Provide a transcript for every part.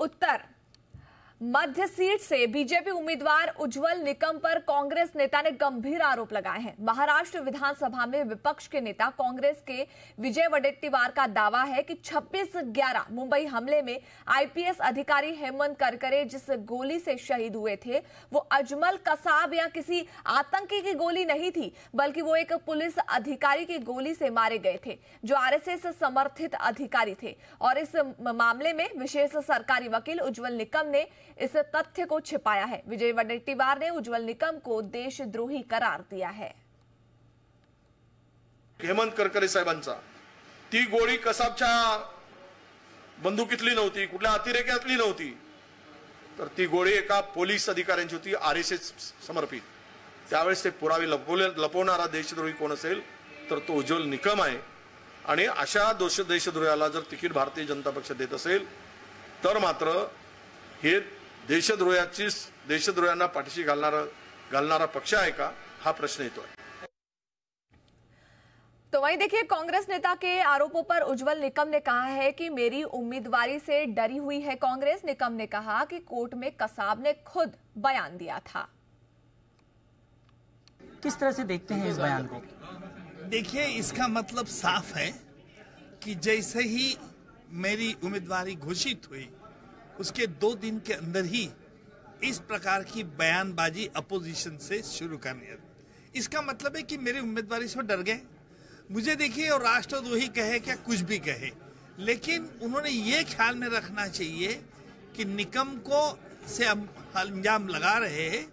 उत्तर मध्य seat से BJP उम्मीदवार उज्जवल निकम पर कांग्रेस नेता ने गंभीर आरोप लगाए हैं। महाराष्ट्र विधानसभा में विपक्ष के नेता कांग्रेस के विजय वडेट्टीवार का दावा है कि 26/11 मुंबई हमले में आईपीएस अधिकारी हेमंत करकरे जिस गोली से शहीद हुए थे वो अजमल कसाब या किसी आतंकी की गोली नहीं थी, बल्कि वो एक पुलिस अधिकारी की गोली से मारे गए थे जो आरएसएस समर्थित अधिकारी थे। और इस मामले में विशेष सरकारी वकील उज्जवल निकम ने इस तथ्य को छिपाया है। विजय वडेट्टीवार ने उज्जवल निकम को देशद्रोही करार दिया है। हेमंत करकरे साहेबांचा ती गोळी कसाबच्या बंदुकीतली नव्हती, कुठल्या अतिरेक्यातली नव्हती, तर ती गोळी एका पोलीस अधिकाऱ्यांची होती, आरएसएस समर्पित। त्यावेळेस ते पुरावे लपवणारा देशद्रोही कोण असेल तर तो उज्जवल निकम आहे। आणि अशा देशद्रोह्याला जर तिकीट भारतीय जनता पक्ष देत असेल तर मात्र हे देशद्रोह्यांना पाठीशी घालणारा पक्ष आहे का, हा प्रश्न येतोय। तो वहीं देखिए, कांग्रेस नेता के आरोपों पर उज्जवल निकम ने कहा है कि मेरी उम्मीदवारी से डरी हुई है कांग्रेस। निकम ने कहा कि कोर्ट में कसाब ने खुद बयान दिया था। किस तरह से देखते हैं इस बयान को? देखिए, इसका मतलब साफ है कि जैसे ही मेरी उम्मीदवारी घोषित हुई उसके 2 दिन के अंदर ही इस प्रकार की बयानबाजी अपोजिशन से शुरू करनी। इसका मतलब है कि मेरी उम्मीदवारी से डर गए। मुझे देखिए, और राष्ट्रद्रोही कहे क्या कुछ भी कहे, लेकिन उन्होंने ये ख्याल में रखना चाहिए कि निकम को से अंजाम लगा रहे हैं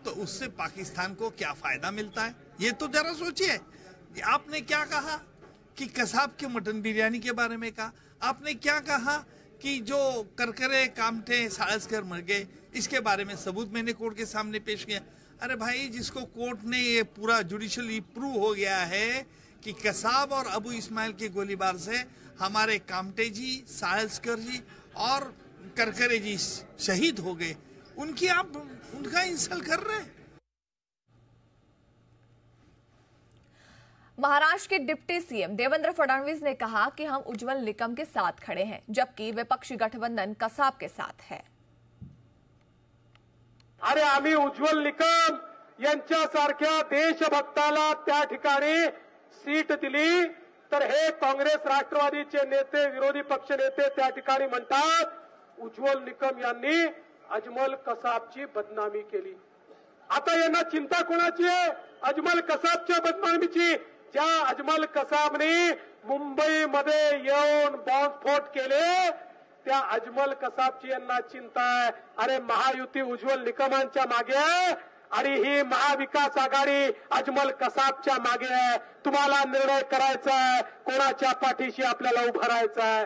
तो उससे पाकिस्तान को क्या फायदा मिलता है, ये तो जरा सोचिए। आपने क्या कहा कि कसाब के मटन बिरयानी के बारे में कहा, आपने क्या कहा कि जो करकरे कामटे साड़सकर मर गए इसके बारे में सबूत मैंने कोर्ट के सामने पेश किया। अरे भाई, जिसको कोर्ट ने ये पूरा जुडिशियली प्रूव हो गया है कि कसाब और अबू इस्माइल के गोलीबार से हमारे कामटे जी, साड़सकर जी और करकरे जी शहीद हो गए, उनकी आप उनका इंसल्ट कर रहे हैं। महाराष्ट्र के डिप्टी सीएम देवेंद्र फडणवीस ने कहा कि हम उज्जवल निकम के साथ खड़े हैं, जबकि विपक्षी गठबंधन कसाब के साथ है। अरे आम्ही उज्जवल निकम यांच्यासारख्या देशभक्ताला त्या ठिकाणी सीट दिली तर हे काँग्रेस राष्ट्रवादीचे नेते, विरोधी पक्ष नेते त्या ठिकाणी म्हणतात उज्जवल निकम यांनी अजमल कसाबची बदनामी केली। आता यांना चिंता कोणाची आहे? अजमल कसाबच्या बदनामीची। ज्या अजमल कसाबने मुंबईमध्ये येऊन बॉम्बस्फोट केले त्या अजमल कसाबची यांना चिंता आहे। अरे महायुती उज्जवल निकमांच्या मागे आहे आणि ही महाविकास आघाडी अजमल कसाबच्या मागे आहे। तुम्हाला निर्णय करायचा आहे कोणाच्या पाठीशी आपल्याला उभं राहायचं आहे।